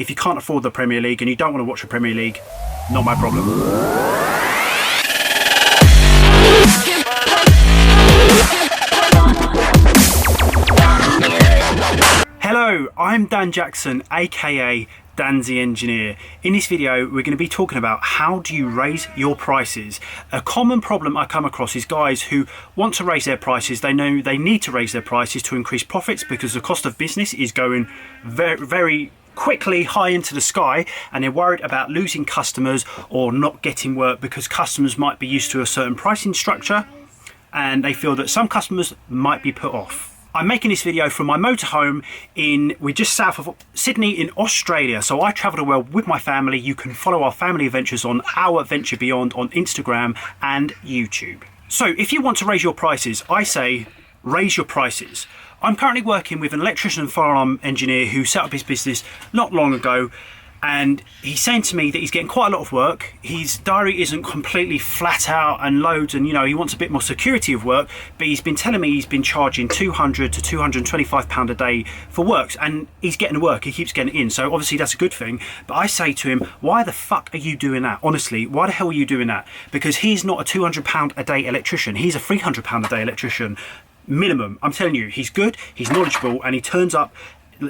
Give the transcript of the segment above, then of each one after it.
If you can't afford the Premier League and you don't want to watch the Premier League, not my problem. Hello, I'm Dan Jackson, aka Dan's the Engineer. In this video, we're going to be talking about how do you raise your prices. A common problem I come across is guys who want to raise their prices. They know they need to raise their prices to increase profits because the cost of business is going very quickly high into the sky, and they're worried about losing customers or not getting work because customers might be used to a certain pricing structure and they feel that some customers might be put off. I'm making this video from my motorhome we're just south of Sydney in Australia. So I travel the world with my family. You can follow our family adventures on Our Adventure Beyond on Instagram and YouTube. So if you want to raise your prices, I say raise your prices. I'm currently working with an electrician and firearm engineer who set up his business not long ago, and he's saying to me that he's getting quite a lot of work. His diary isn't completely flat out and loads, and he wants a bit more security of work, but he's been telling me he's been charging £200 to £225 a day for works, and he's getting the work, he keeps getting it in, so obviously that's a good thing. But I say to him, why the fuck are you doing that? Honestly, why the hell are you doing that? Because he's not a £200 a day electrician, he's a £300 a day electrician minimum. I'm telling you, he's good, he's knowledgeable, and he turns up.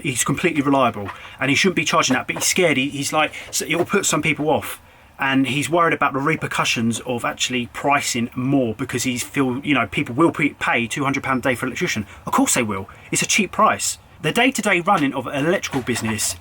He's completely reliable, and he shouldn't be charging that, but he's scared. He's like, so it will put some people off, and he's worried about the repercussions of actually pricing more because he's people will pay £200 a day for an electrician. Of course they will. It's a cheap price. The day-to-day running of an electrical business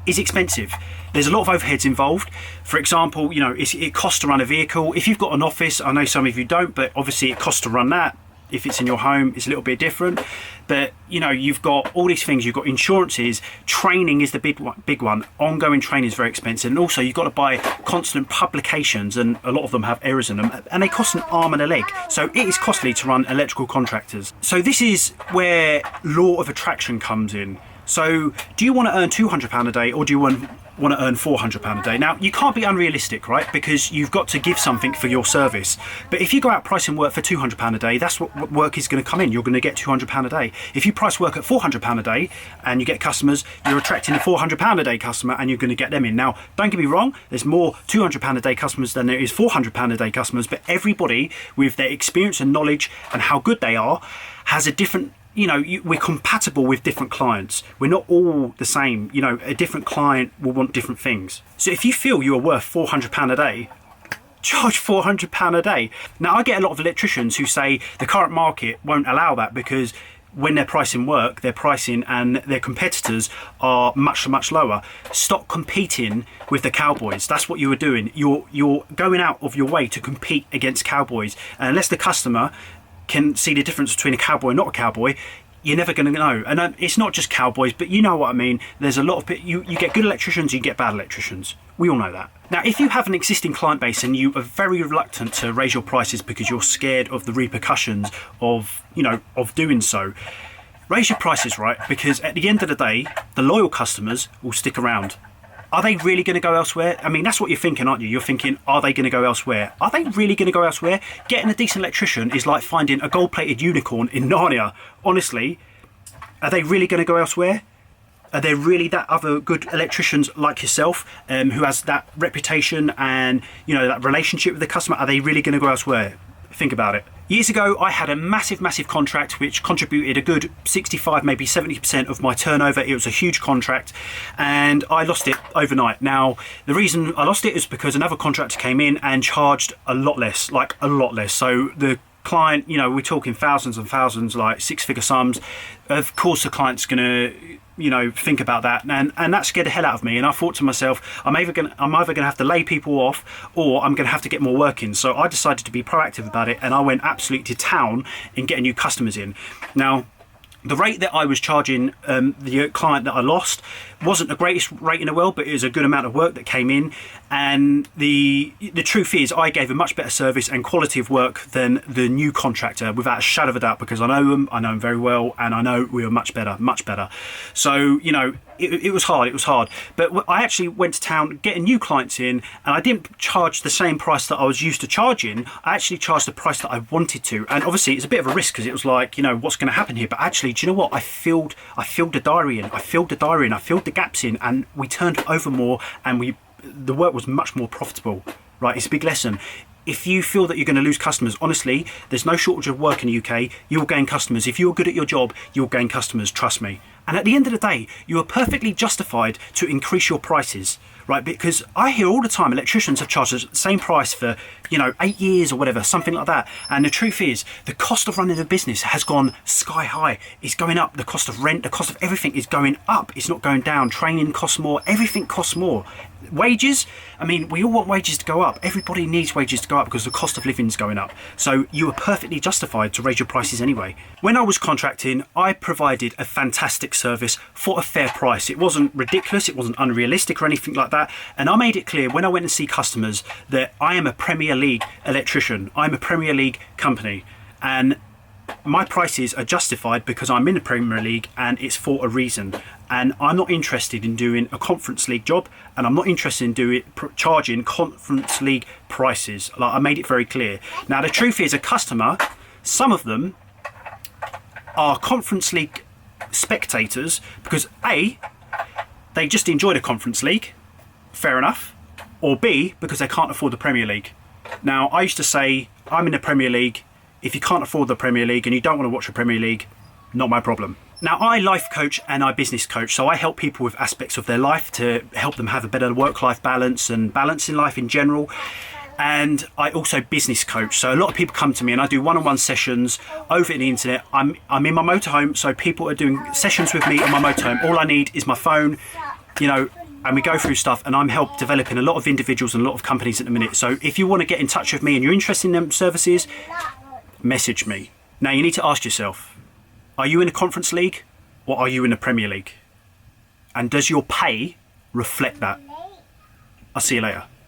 is expensive. There's a lot of overheads involved. For example, it costs to run a vehicle. If you've got an office, I know some of you don't, but obviously it costs to run that. If it's in your home, it's a little bit different, but you've got all these things. You've got insurances, training is the big one. Ongoing training is very expensive, and also you've got to buy constant publications, and a lot of them have errors in them, and they cost an arm and a leg. So it is costly to run electrical contractors. So this is where law of attraction comes in. So do you want to earn £200 a day, or do you want to earn £400 a day? Now, you can't be unrealistic, right? Because you've got to give something for your service. But if you go out pricing work for £200 a day, that's what work is going to come in. You're going to get £200 a day. If you price work at £400 a day and you get customers, you're attracting a £400 a day customer, and you're going to get them in. Now, don't get me wrong, there's more £200 a day customers than there is £400 a day customers, but everybody with their experience and knowledge and how good they are has a different, we're compatible with different clients. We're not all the same. A different client will want different things. So if you feel you are worth £400 a day, charge £400 a day. Now, I get a lot of electricians who say the current market won't allow that because when they're pricing work, their pricing and their competitors are much lower. Stop competing with the cowboys. That's what you are doing. You're going out of your way to compete against cowboys. And unless the customer can see the difference between a cowboy and not a cowboy, you're never going to know. And it's not just cowboys, but you know what I mean. There's a lot of you get good electricians, you get bad electricians. We all know that. Now, if you have an existing client base and you are very reluctant to raise your prices because you're scared of the repercussions of doing so, raise your prices, right? Because at the end of the day, the loyal customers will stick around. Are they really going to go elsewhere? I mean, that's what you're thinking, aren't you? You're thinking, are they going to go elsewhere? Are they really going to go elsewhere? Getting a decent electrician is like finding a gold-plated unicorn in Narnia. Honestly, are they really going to go elsewhere? Are there really that other good electricians like yourself who has that reputation and that relationship with the customer? Are they really going to go elsewhere? Think about it. Years ago, I had a massive contract which contributed a good 65, maybe 70% of my turnover. It was a huge contract, and I lost it overnight. Now, the reason I lost it is because another contractor came in and charged a lot less, like a lot less. So the client, we're talking thousands and thousands, like six-figure sums. Of course, the client's going to think about that, and that scared the hell out of me. And I thought to myself, I'm either going to have to lay people off, or I'm going to have to get more work in. So I decided to be proactive about it, and I went absolutely to town in getting new customers in. Now, the rate that I was charging the client that I lost wasn't the greatest rate in the world, but it was a good amount of work that came in. And the truth is, I gave a much better service and quality of work than the new contractor, without a shadow of a doubt, because I know them very well, and I know we were much better. So, it was hard. But I actually went to town getting new clients in, and I didn't charge the same price that I was used to charging. I actually charged the price that I wanted to. And obviously it's a bit of a risk because it was like, what's going to happen here? But actually, do you know what? I filled the diary in. I filled the gaps in, and we turned over more, and the work was much more profitable, right? It's a big lesson. If you feel that you're going to lose customers, honestly, there's no shortage of work in the UK. You'll gain customers. If you're good at your job, you'll gain customers, trust me. And at the end of the day, you are perfectly justified to increase your prices, right? Because I hear all the time electricians have charged us the same price for, 8 years or whatever, something like that. And the truth is, the cost of running a business has gone sky high. It's going up. The cost of rent, the cost of everything is going up. It's not going down. Training costs more. Everything costs more. Wages, I mean, we all want wages to go up. Everybody needs wages to go up because the cost of living is going up. So you are perfectly justified to raise your prices anyway. When I was contracting, I provided a fantastic service for a fair price. It wasn't ridiculous, it wasn't unrealistic or anything like that. And I made it clear when I went and see customers that I am a Premier League electrician. I'm a Premier League company. And my prices are justified because I'm in the Premier League and it's for a reason. And I'm not interested in doing a Conference League job, and I'm not interested in charging Conference League prices. Like, I made it very clear. Now the truth is, a customer, some of them are Conference League spectators because A, they just enjoy the Conference League, fair enough, or B, because they can't afford the Premier League. Now I used to say, I'm in the Premier League. If you can't afford the Premier League and you don't want to watch the Premier League, not my problem. Now, I life coach and I business coach, so I help people with aspects of their life to help them have a better work-life balance and balance in life in general. And I also business coach. So a lot of people come to me and I do one-on-one sessions over the internet. I'm in my motorhome, so people are doing sessions with me on my motorhome. All I need is my phone, and we go through stuff, and I'm helping developing a lot of individuals and a lot of companies at the minute. So if you want to get in touch with me and you're interested in them services, message me. Now you need to ask yourself, are you in a Conference League or are you in the Premier League? And does your pay reflect that? I'll see you later.